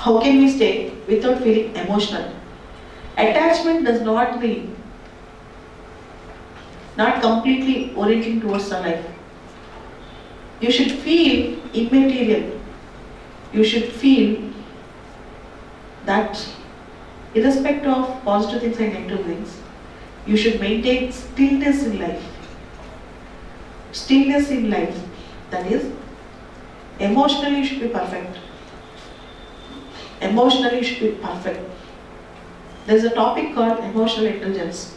How can we stay without feeling emotional? Attachment does not mean not completely orienting towards our life. You should feel immaterial. You should feel that irrespective of positive things and negative things, you should maintain stillness in life. Stillness in life, that is, emotionally you should be perfect. Emotionally you should be perfect. There is a topic called emotional intelligence.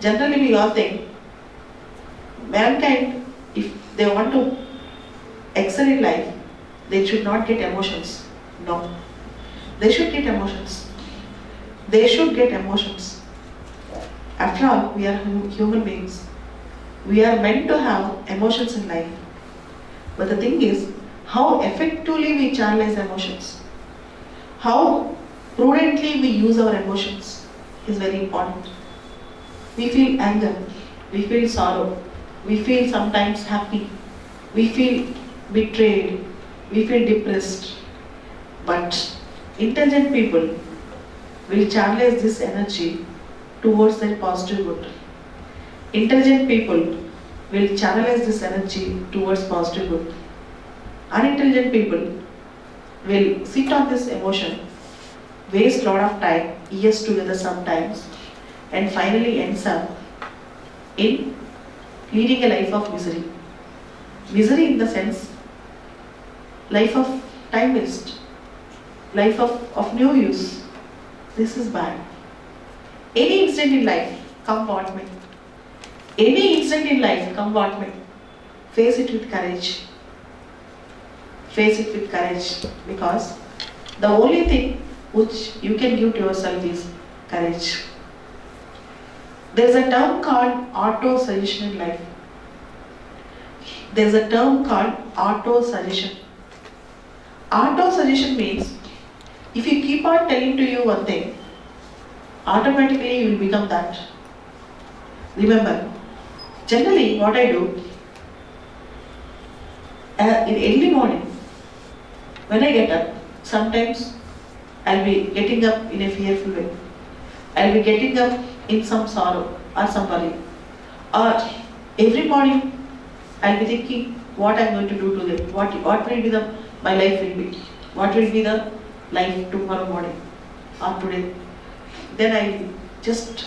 Generally we all think mankind, if they want to excel in life, they should not get emotions. No. They should get emotions. They should get emotions. After all, we are human beings. We are meant to have emotions in life. But the thing is, how effectively we channelize emotions, how prudently we use our emotions is very important. We feel anger, we feel sorrow, we feel sometimes happy, we feel betrayed, we feel depressed. But intelligent people will channelize this energy towards their positive good. Intelligent people will channelize this energy towards positive good. Unintelligent people will sit on this emotion, waste a lot of time, years together sometimes, and finally ends up in leading a life of misery. Misery in the sense, life of time waste, life of no use. This is bad. Any incident in life, come what may. Any incident in life, come what may. Face it with courage. Face it with courage, because the only thing which you can give to yourself is courage. There is a term called auto-suggestion in life. There is a term called auto-suggestion. Auto-suggestion means if you keep on telling to you one thing, automatically you will become that. Remember, generally what I do, in early morning, when I get up, sometimes I'll be getting up in a fearful way. I'll be getting up in some sorrow or some worry. Or every morning I'll be thinking what I'm going to do today, what will be my life will be, what will be the life tomorrow morning or today. Then I just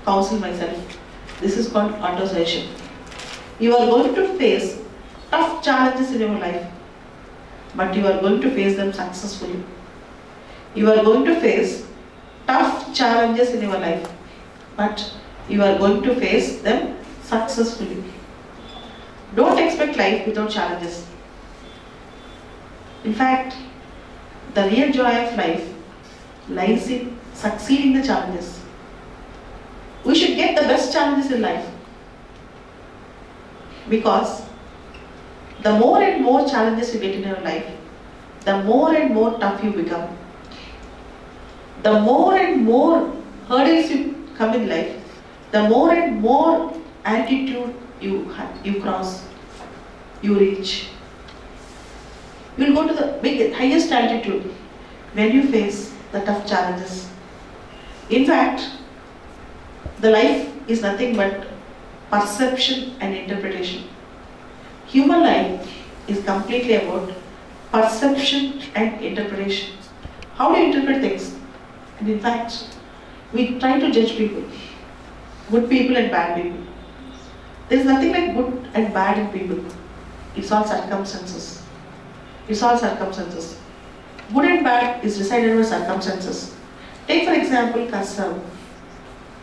counsel myself. This is called auto-suggestion. You are going to face tough challenges in your life, but you are going to face them successfully. You are going to face tough challenges in your life, but you are going to face them successfully. Don't expect life without challenges. In fact, the real joy of life lies in succeeding the challenges. We should get the best challenges in life, because the more and more challenges you get in your life, the more and more tough you become. The more and more hurdles you come in life, the more and more altitude you cross, you reach. You will go to the highest altitude when you face the tough challenges. In fact, the life is nothing but perception and interpretation. Human life is completely about perception and interpretation. How do you interpret things? And in fact, we try to judge people, good people and bad people. There is nothing like good and bad in people. It's all circumstances. It's all circumstances. Good and bad is decided by circumstances. Take for example Kassam.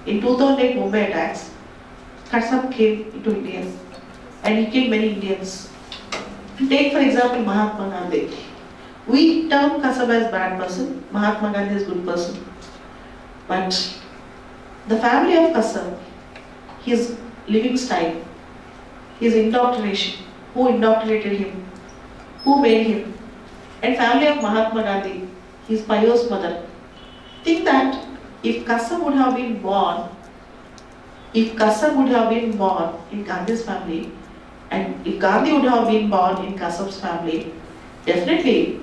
In 2008 Mumbai attacks, Kassam came into India and he killed many Indians. Take for example Mahatma Gandhi. We term Kassam as bad person, Mahatma Gandhi is good person. But the family of Kassam, his living style, his indoctrination, who indoctrinated him, who made him, and family of Mahatma Gandhi, his pious mother. Think that if Kassam would have been born, in Gandhi's family, and if Gandhi would have been born in Kassam's family, definitely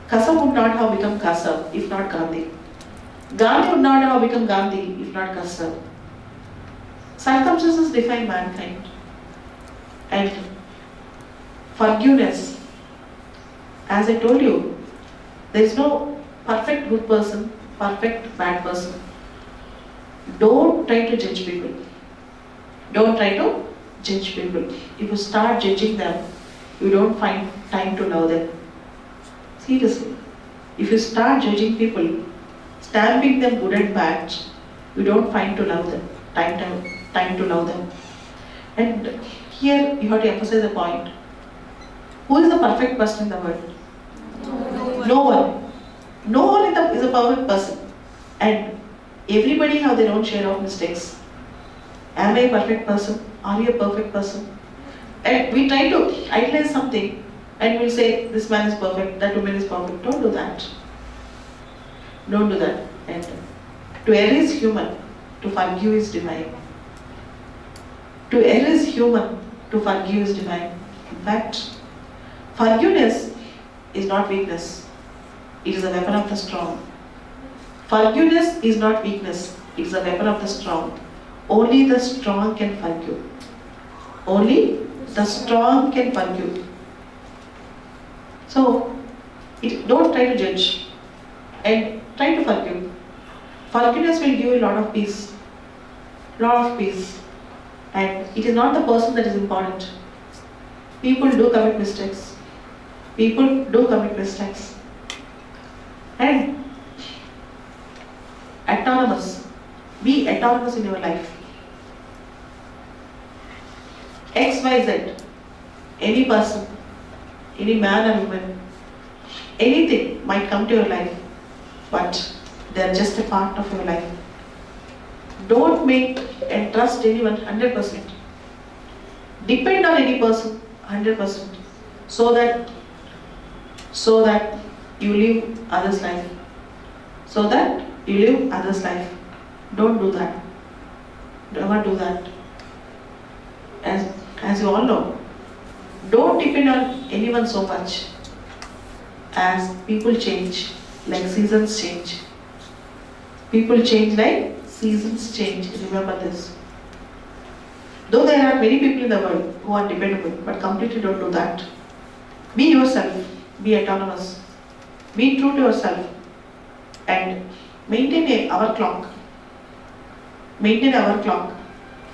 Kasam would not have become Kasam if not Gandhi. Gandhi would not have become Gandhi if not Kasam. Circumstances define mankind. And forgiveness, as I told you, there is no perfect good person, perfect bad person. Don't try to judge people. Don't try to judge people. If you start judging them, you don't find time to love them. Seriously. If you start judging people, stamping them good and bad, you don't find to love them, time to love them. And here you have to emphasize the point. Who is the perfect person in the world? No one. No one is a perfect person. And everybody have their own share of mistakes. Am I a perfect person? Are you a perfect person? And we try to idealize something and we'll say this man is perfect, that woman is perfect. Don't do that. Don't do that. And to err is human, to forgive is divine. To err is human, to forgive is divine. In fact, forgiveness is not weakness. It is a weapon of the strong. Forgiveness is not weakness. It is a weapon of the strong. Only the strong can forgive. Only the strong can forgive. So, don't try to judge and try to forgive. Forgiveness will give you a lot of peace. Lot of peace. And it is not the person that is important. People do commit mistakes. People do commit mistakes. And autonomous. Be autonomous in your life. X, Y, Z. Any person, any man or woman, anything might come to your life, but they are just a part of your life. Don't make and trust anyone 100%. Depend on any person 100%, so that you live others' life. So that you live others' life. Don't do that. Never do that. As you all know, don't depend on anyone so much, as people change like seasons change. People change like seasons change. Remember this. Though there are many people in the world who are dependable, but completely don't do that. Be yourself. Be autonomous. Be true to yourself. And maintain an hour clock. Maintain an hour clock.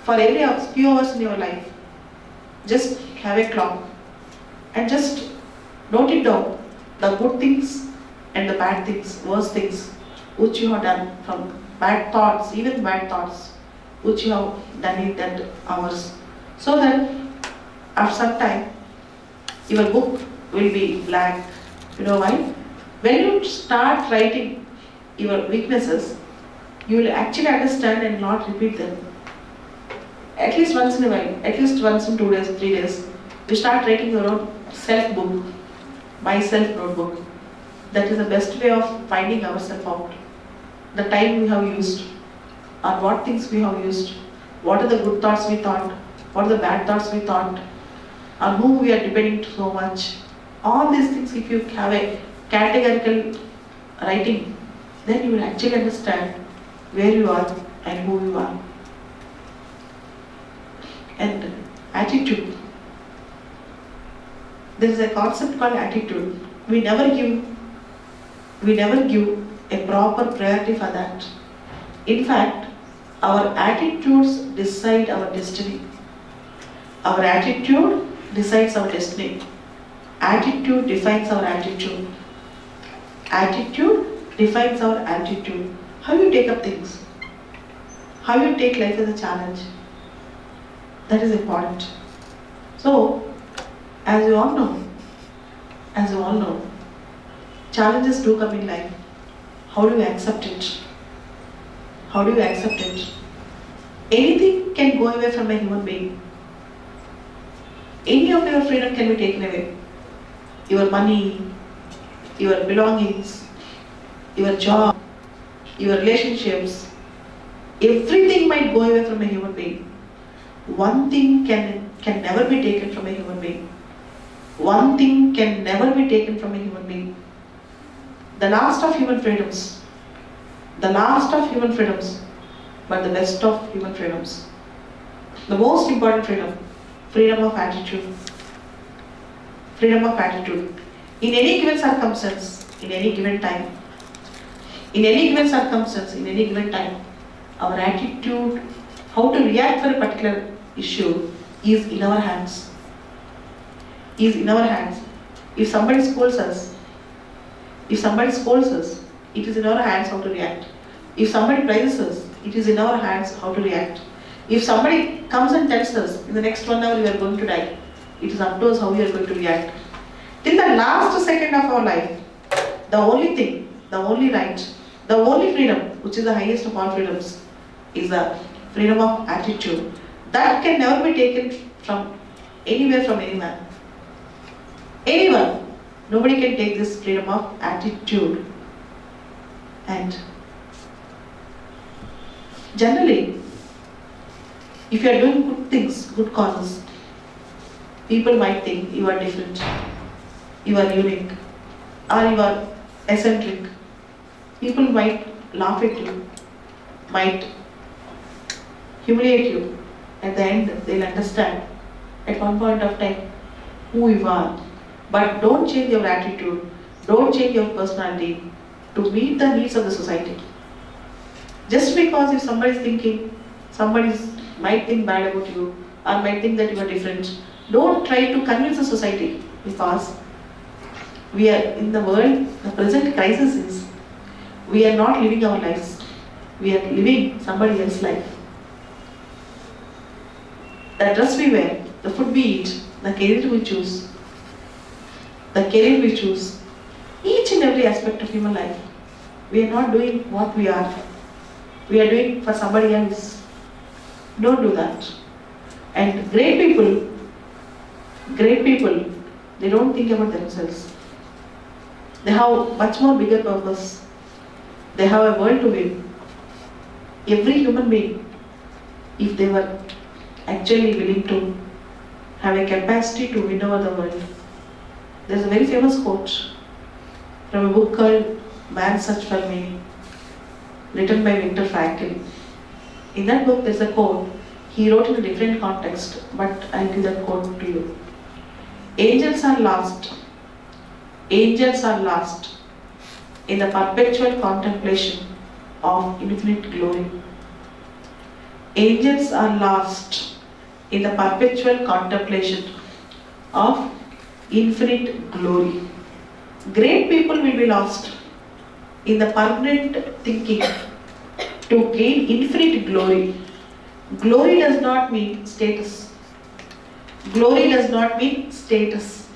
For every few hours in your life, just have a clock. And just note it down. The good things and the bad things, worst things, which you have done, from bad thoughts, even bad thoughts, which you have done in that hours. So that after some time, your book will be blank. You know why? When you start writing your weaknesses, you will actually understand and not repeat them. At least once in a while, at least once in 2 days, 3 days, you start writing your own self-book, myself notebook. That is the best way of finding ourselves out. The time we have used, or what things we have used, what are the good thoughts we thought, what are the bad thoughts we thought, on whom we are depending so much. All these things, if you have a categorical writing, then you will actually understand where you are and who you are. And attitude. There is a concept called attitude. We never give a proper priority for that. In fact, our attitudes decide our destiny. Our attitude decides our destiny. Attitude defines our attitude. Attitude defines our attitude. How you take up things. How you take life as a challenge. That is important. So, as you all know, challenges do come in life. How do you accept it? How do you accept it? Anything can go away from a human being. Any of your freedom can be taken away. Your money, your belongings, your job, your relationships, everything might go away from a human being. One thing can never be taken from a human being. One thing can never be taken from a human being. the last of human freedoms. The last of human freedoms, but the best of human freedoms. The most important freedom, freedom of attitude. Freedom of attitude. In any given circumstance, in any given time, in any given circumstance, in any given time, our attitude, how to react for a particular issue is in our hands. Is in our hands. If somebody scolds us, it is in our hands how to react. If somebody praises us, it is in our hands how to react. If somebody comes and tells us, in the next 1 hour you are going to die, it is up to us how we are going to react. Till the last second of our life, the only thing, the only right, the only freedom, which is the highest of all freedoms, is the freedom of attitude. That can never be taken from anywhere, from any man. Anyone. Nobody can take this freedom of attitude. And generally, if you are doing good things, good causes, people might think you are different, you are unique, or you are eccentric. People might laugh at you, might humiliate you. At the end, they'll understand at one point of time who you are. But don't change your attitude, don't change your personality to meet the needs of the society. Just because if somebody is thinking, somebody might think bad about you or might think that you are different, don't try to convince the society, because we are in the world, the present crisis is, we are not living our lives, we are living somebody else's life. The dress we wear, the food we eat, the career we choose, each and every aspect of human life, we are not doing what we are. We are doing for somebody else. Don't do that. And great people, they don't think about themselves. They have much more bigger purpose. They have a world to win. Every human being, if they were actually willing to have a capacity to win over the world. There is a very famous quote from a book called Man's Search for Meaning, written by Viktor Frankl. In that book, there is a quote. He wrote in a different context, but I'll give that quote to you. Angels are lost in the perpetual contemplation of infinite glory. Angels are lost in the perpetual contemplation of infinite glory. Great people will be lost in the permanent thinking to gain infinite glory. Glory does not mean status. Glory does not mean status.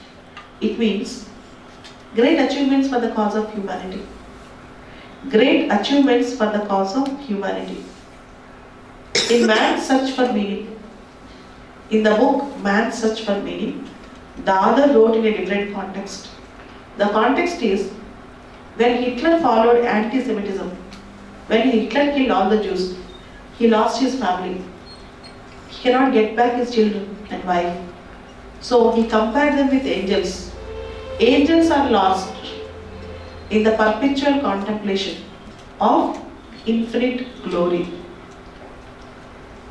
It means great achievements for the cause of humanity. Great achievements for the cause of humanity. In Man's Search for Meaning, in the book Man's Search for Meaning, the author wrote in a different context. The context is when Hitler followed anti-Semitism, when Hitler killed all the Jews, he lost his family. He cannot get back his children and wife. So he compared them with angels. Angels are lost in the perpetual contemplation of infinite glory.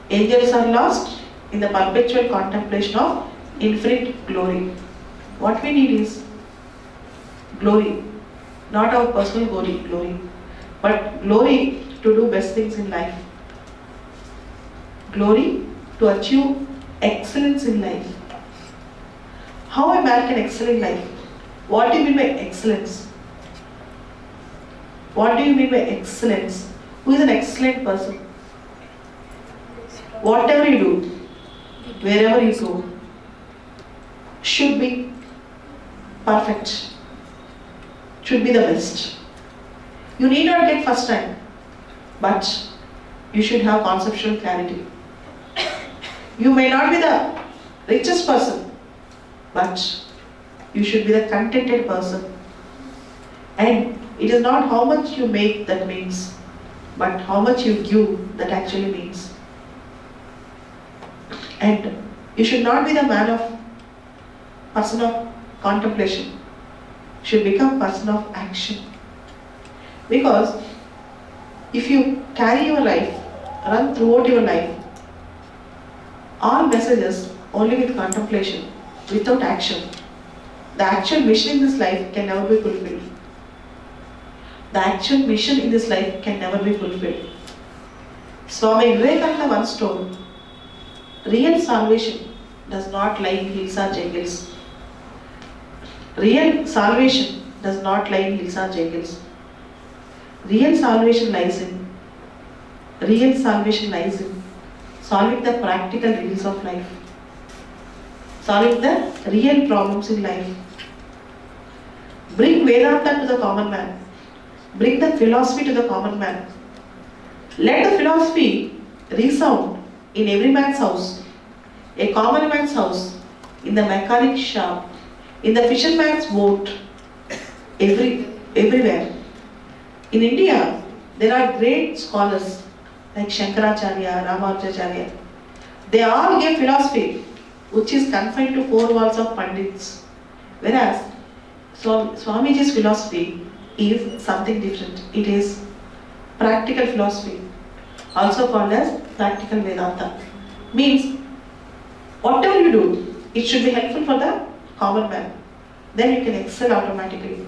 Angels are lost in the perpetual contemplation of infinite glory. What we need is glory, not our personal glory, but glory to do best things in life. Glory to achieve excellence in life. How a man can excel in life? What do you mean by excellence? What do you mean by excellence? Who is an excellent person? Whatever you do, wherever you go, should be perfect, should be the best. You need not get first rank, but you should have conceptual clarity. You may not be the richest person, but you should be the contented person. And it is not how much you make that means, but how much you give that actually means. And you should not be the person of contemplation. You should become person of action. Because if you carry your life, run throughout your life, all messages only with contemplation, without action, the actual mission in this life can never be fulfilled. The actual mission in this life can never be fulfilled. Swami Vivekananda once told, real salvation does not lie in hills or jungles. Real salvation does not lie in hills or jungles. Real salvation lies in solving the practical riddles of life, solving the real problems in life. Bring Vedanta to the common man. Bring the philosophy to the common man. Let the philosophy resound in every man's house, a common man's house, in the mechanic shop, in the fisherman's boat, everywhere. In India, there are great scholars like Shankaracharya, Ramanujacharya. They all gave philosophy which is confined to four walls of Pandits. Whereas Swamiji's philosophy is something different. It is practical philosophy, also called as practical Vedanta. Means, whatever you do, it should be helpful for the common man. Then you can excel automatically.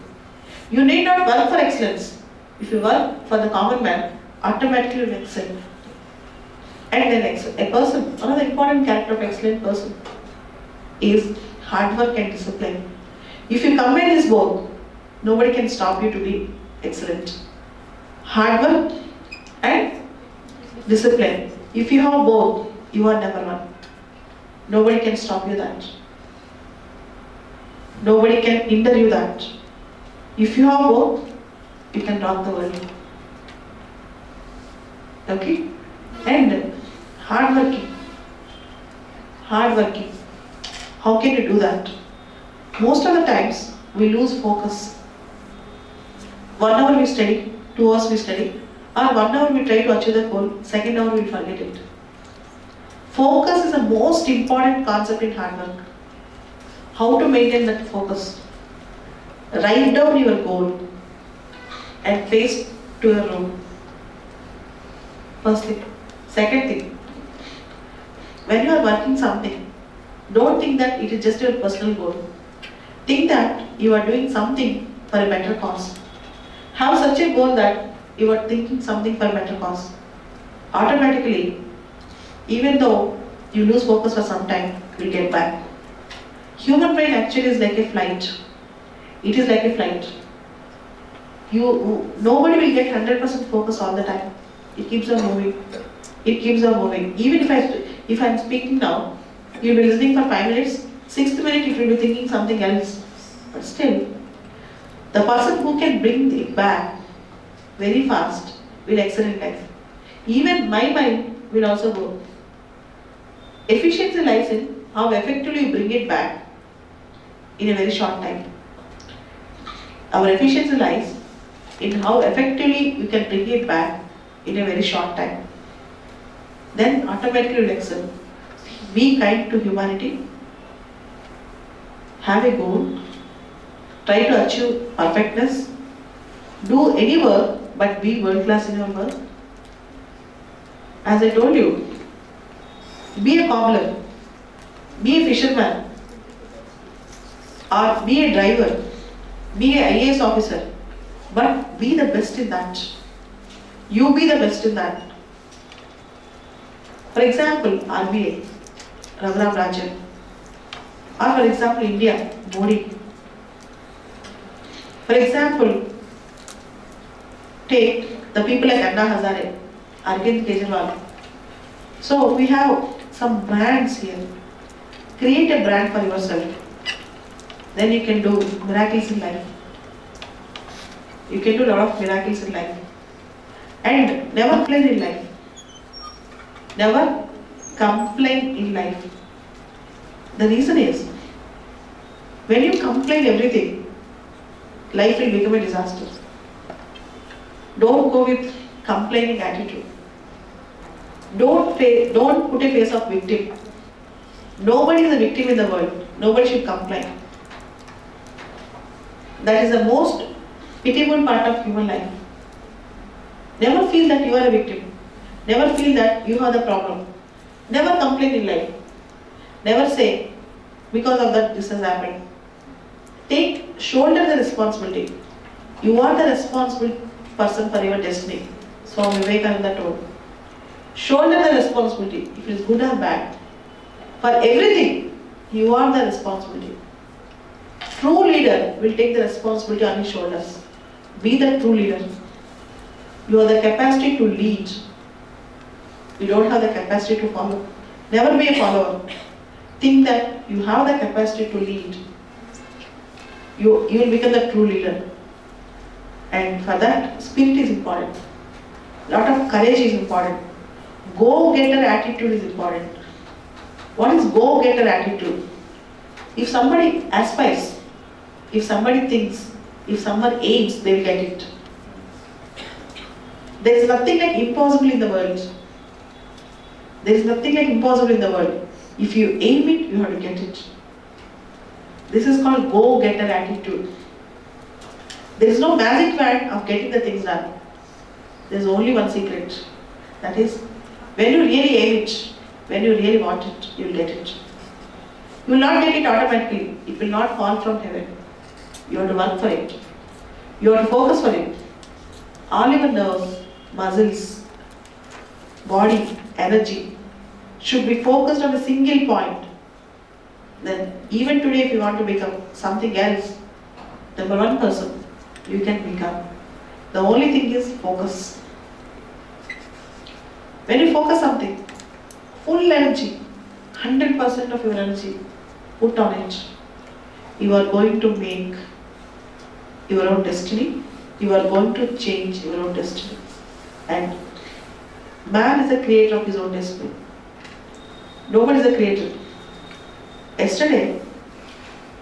You need not work for excellence. If you work for the common man, automatically you will excel. And then a person, one of the important character of excellent person is hard work and discipline. If you combine this both, nobody can stop you to be excellent. Hard work and discipline. If you have both, you are number one. Nobody can stop you that. Nobody can hinder you that. If you have both, you can rock the world. Okay? And hardworking. Hardworking. How can you do that? Most of the times, we lose focus. 1 hour we study, 2 hours we study, or 1 hour we try to achieve the goal, second hour we forget it. Focus is the most important concept in hard work. How to maintain that focus? Write down your goal and face to your room. First thing. Second thing, when you are working something, don't think that it is just your personal goal. Think that you are doing something for a better cause. Have such a goal that you are thinking something for a better cause. Automatically, even though you lose focus for some time, you will get back. Human brain actually is like a flight. It is like a flight. Nobody will get 100% focus all the time. It keeps on moving. It keeps on moving. Even if I am speaking now, you will be listening for 5 minutes, 6th minute it will be thinking something else. But still, the person who can bring it back very fast will excel in life. Even my mind will also go. Efficiency lies in how effectively you bring it back in a very short time. Our efficiency lies in how effectively you can bring it back in a very short time. Then automatically you will excel. Be kind to humanity. Have a goal. Try to achieve perfectness. Do any work, but be world class in your work. As I told you, be a cobbler, be a fisherman, or be a driver, be an IAS officer, but be the best in that. You be the best in that. For example, RBI, Raghuram Rajan, or for example, India, Modi. For example, take the people like Anna Hazare, Arvind Kejriwal. So we have some brands here. Create a brand for yourself. Then you can do miracles in life. You can do a lot of miracles in life. And never complain in life. Never complain in life. The reason is, when you complain everything, life will become a disaster. Don't go with complaining attitude. Don't put a face of victim. Nobody is a victim in the world. Nobody should complain. That is the most pitiable part of human life. Never feel that you are a victim. Never feel that you are the problem. Never complain in life. Never say, because of that this has happened. Shoulder the responsibility. You are the responsible person for your destiny. Swami Vivekananda told. Shoulder the responsibility, if it is good or bad. For everything, you are the responsibility. True leader will take the responsibility on his shoulders. Be the true leader. You have the capacity to lead. You don't have the capacity to follow. Never be a follower. Think that you have the capacity to lead. You will become the true leader. And for that, spirit is important. Lot of courage is important. Go-getter attitude is important. What is go-getter attitude? If somebody aspires, if somebody thinks, if someone aims, they will get it. There is nothing like impossible in the world. There is nothing like impossible in the world. If you aim it, you have to get it. This is called go-getter attitude. There is no magic wand of getting the things done. There is only one secret. That is, when you really aim it, when you really want it, you will get it. You will not get it automatically. It will not fall from heaven. You have to work for it. You have to focus for it. All your nerves, muscles, body, energy should be focused on a single point. Then even today if you want to become something else, number one person, you can become. The only thing is focus. When you focus something, full energy, 100% of your energy, put on it. You are going to make your own destiny. You are going to change your own destiny. And man is the creator of his own destiny. Nobody is the creator. Yesterday,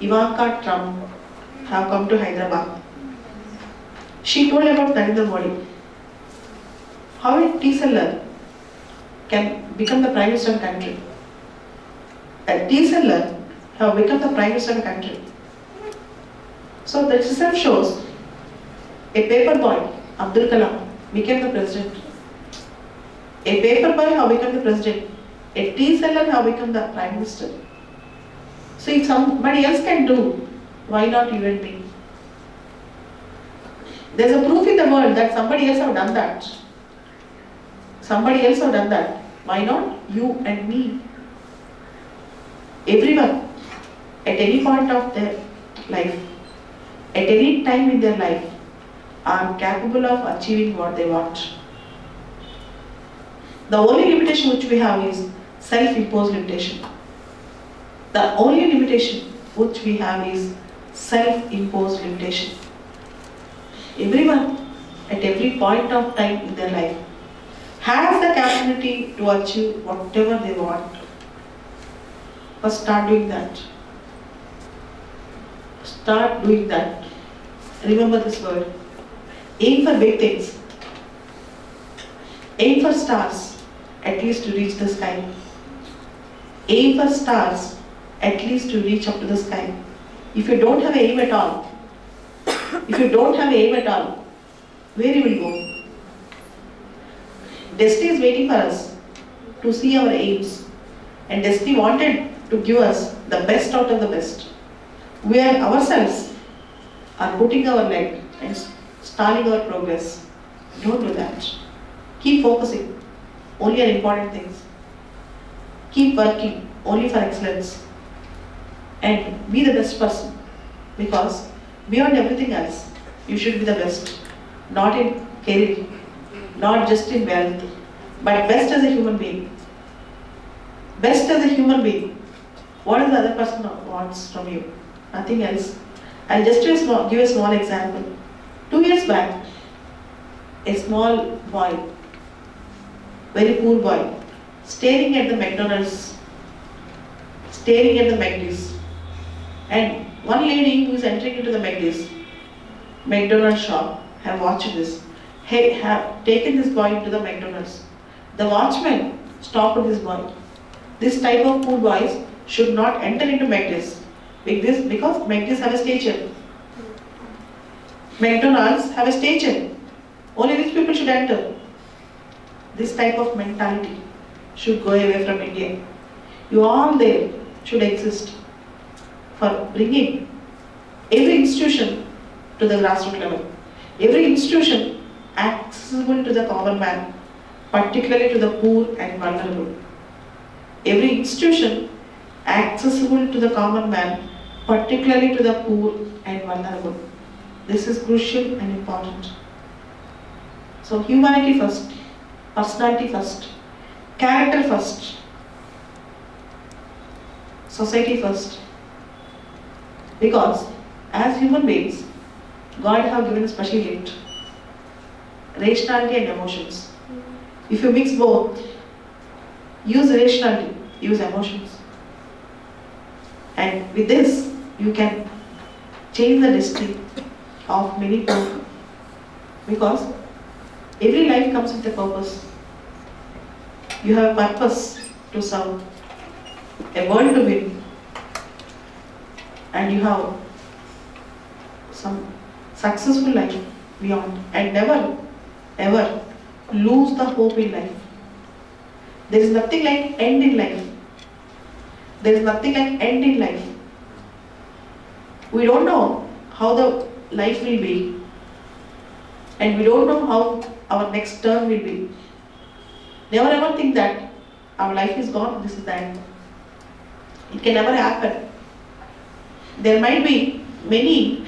Ivanka Trump have come to Hyderabad. She told about Narendra Modi. How a tea seller can become the Prime Minister of the country. A tea seller have become the Prime Minister of the country. So the system shows a paper boy, Abdul Kalam, became the president. A paper boy have become the president. A tea seller have become the Prime Minister. So if somebody else can do, why not you and me? There is a proof in the world that somebody else have done that. Somebody else have done that. Why not you and me? Everyone, at any point of their life, at any time in their life, are capable of achieving what they want. The only limitation which we have is self-imposed limitation. The only limitation which we have is self-imposed limitation. Everyone, at every point of time in their life, has the capacity to achieve whatever they want. First, start doing that. Start doing that. Remember this word. Aim for big things. Aim for stars, at least to reach the sky. Aim for stars, at least to reach up to the sky. If you don't have aim at all, where you will go? Destiny is waiting for us to see our aims, and destiny wanted to give us the best out of the best. We are ourselves are putting our leg and stalling our progress. Don't do that. Keep focusing only on important things. Keep working only for excellence. And be the best person, because beyond everything else, you should be the best. Not in career, not just in wealth, but best as a human being. Best as a human being. What does the other person wants from you? Nothing else. I'll just give a small example. 2 years back, a small boy, very poor boy, staring at the McDonald's, and one lady who is entering into the McDonald's shop have watched this, have taken this boy into the McDonald's. The watchman stopped this boy. This type of poor boys should not enter into McDonald's because McDonald's have a station. McDonald's have a station. Only rich people should enter. This type of mentality should go away from India. You all there should exist for bringing every institution to the grassroots level. Every institution accessible to the common man, particularly to the poor and vulnerable. Every institution accessible to the common man, particularly to the poor and vulnerable. This is crucial and important. So humanity first, personality first, character first, society first. Because as human beings, God have given a special gift, rationality and emotions. If you mix both, use rationality, use emotions. And with this, you can change the destiny of many people. Because every life comes with a purpose. You have a purpose to serve, a world to win, and you have some successful life beyond. And never, ever lose the hope in life. There is nothing like end in life. There is nothing like end in life. We don't know how the life will be, and we don't know how our next turn will be. Never ever think that our life is gone, this is the end. It can never happen. There might be many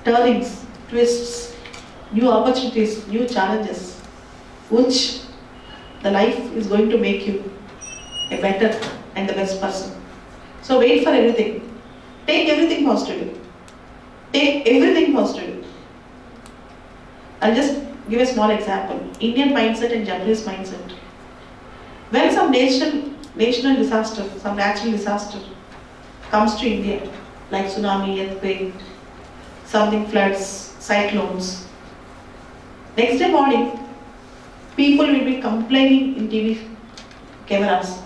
turnings, twists, new opportunities, new challenges, which the life is going to make you a better and the best person. So wait for everything. Take everything positively. Take everything positively. I'll just give a small example. Indian mindset and Japanese mindset. When some national disaster, some natural disaster comes to India, like tsunami, earthquake, something floods, cyclones, next day morning, people will be complaining in TV cameras,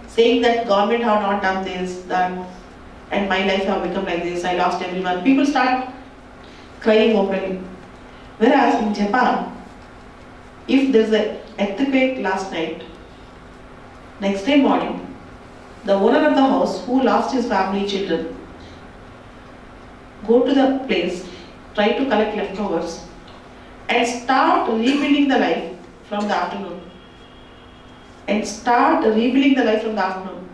saying that government have not done this, that, and my life have become like this, I lost everyone. People start crying openly. Whereas in Japan, if there's an earthquake last night, next day morning, the owner of the house who lost his family, children, go to the place, try to collect leftovers, and start rebuilding the life from the afternoon. And start rebuilding the life from the afternoon.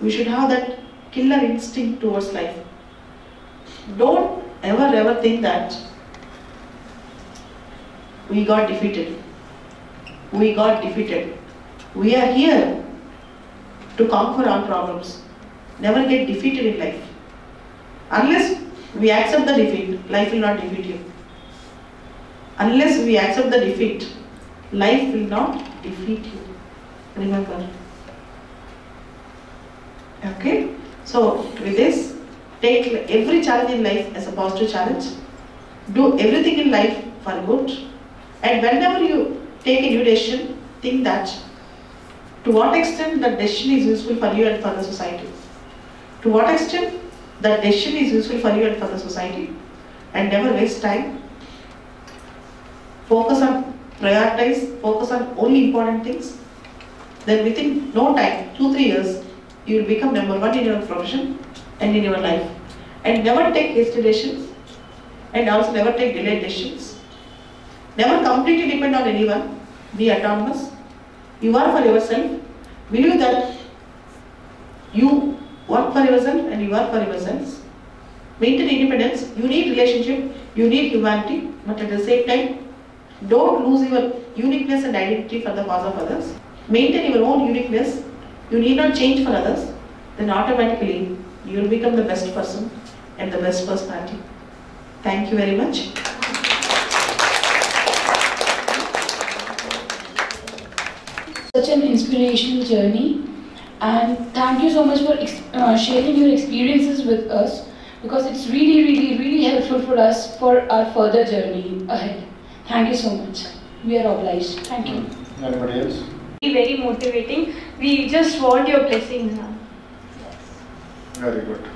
We should have that killer instinct towards life. Don't ever think that we got defeated. We got defeated. We are here to conquer our problems. Never get defeated in life. Unless we accept the defeat, life will not defeat you. Unless we accept the defeat, life will not defeat you. Remember. Okay? So, with this, take every challenge in life as a positive challenge. Do everything in life for good. And whenever you take a new decision, think that to what extent that decision is useful for you and for the society. To what extent that decision is useful for you and for the society. And never waste time. Focus on, prioritize, focus on only important things. Then within no time, 2-3 years, you will become number one in your profession and in your life. And never take hasty decisions, and also never take delayed decisions. Never completely depend on anyone. Be autonomous. You are for yourself. Believe that you work for yourself and you are for yourselves. Maintain independence. You need relationship. You need humanity. But at the same time, don't lose your uniqueness and identity for the cause of others. Maintain your own uniqueness. You need not change for others. Then automatically you will become the best person and the best personality. Thank you very much. Such an inspirational journey, and thank you so much for sharing your experiences with us, because it's really helpful for us for our further journey ahead. Thank you so much. We are obliged. Thank you. Anybody else? Very motivating. We just want your blessings now. Very good.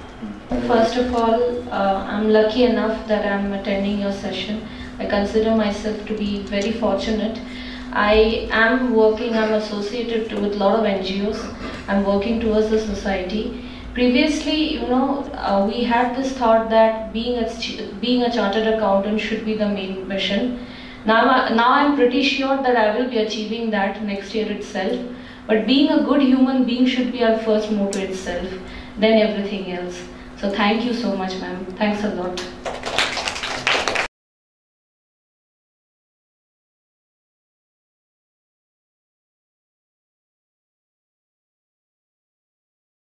First of all, I'm lucky enough that I'm attending your session. I consider myself to be very fortunate. I'm associated with a lot of NGOs. I'm working towards the society. Previously, we had this thought that being a chartered accountant should be the main mission. Now I'm pretty sure that I will be achieving that next year itself. But being a good human being should be our first motto itself, then everything else. So thank you so much, ma'am. Thanks a lot.